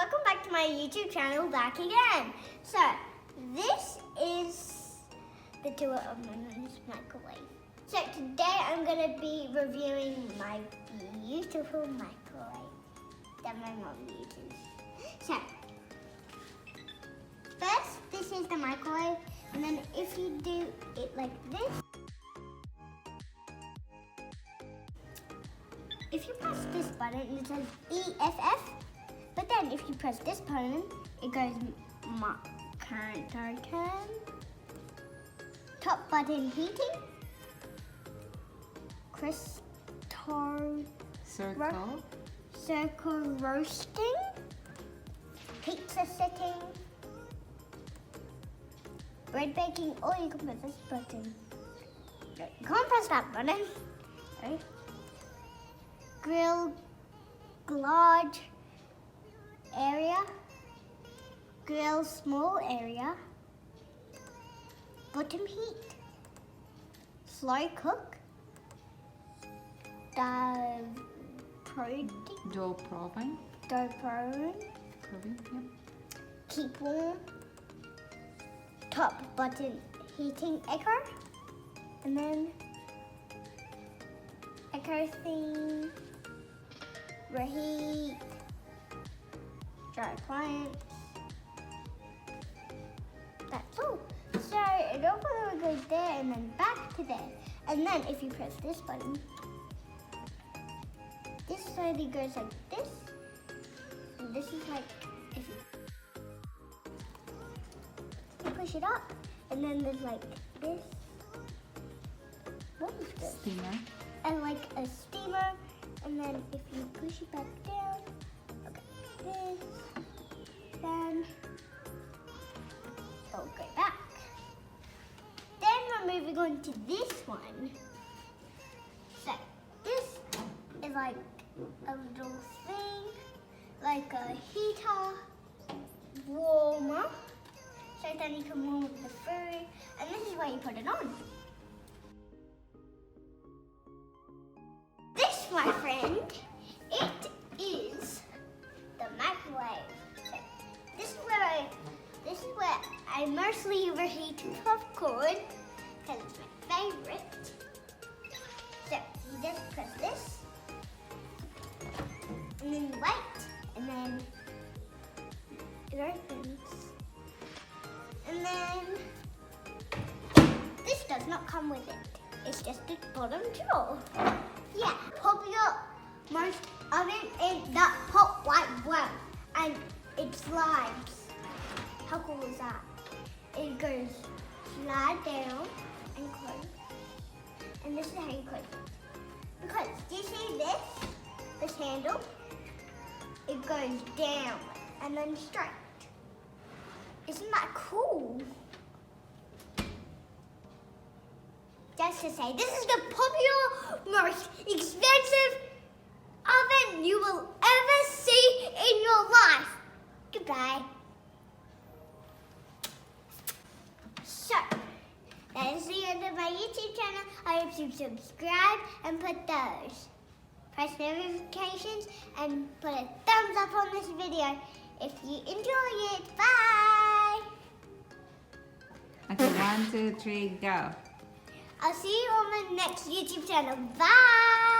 welcome back to my YouTube channel back again. So, this is the tour of my mom's microwave. So today I'm going to be reviewing my beautiful microwave that my mom uses. So, first this is the microwave, and then if you do it like this, if you press this button, it says EFF. But then if you press this button, it goes current turn, top button heating, circle roasting, pizza setting, bread baking, or you can press this button. No, you can't press that button. Sorry. Grill large area, grill small area, bottom heat, slow cook, dough proving, yep. Keep warm, top button heating echo, and then echo theme, reheat, dry appliance. That's all. So it all goes there and then back to there. And then if you press this button, this slowly goes like this. And this is like if you push it up, and then there's like this. What is this? Steamer. And like a steamer. And then if you push it back down, this, then it'll go back. Then we're moving on to this one. So this is like a little thing, like a heater, warmer, so then you can warm up the food, and this is where you put it on. This, my friend, it is the microwave. So this is where I mostly overheat popcorn because it's my favorite. So you just press this, and then you wait, and then it opens. And then this does not come with it. It's just the bottom drawer. Yeah, popular most oven in the hot white one, and it slides. How cool is that? It goes slide down and close, and this is how you close it. Because do you see this handle? It goes down and then straight. Isn't that cool? Just to say, this is the popular, most expensive oven you will ever see in your life. Goodbye. So, that is the end of my YouTube channel. I hope you subscribe and press notifications and put a thumbs up on this video if you enjoy it. Bye. Okay, 1, 2, 3, go. I'll see you on my next YouTube channel. Bye!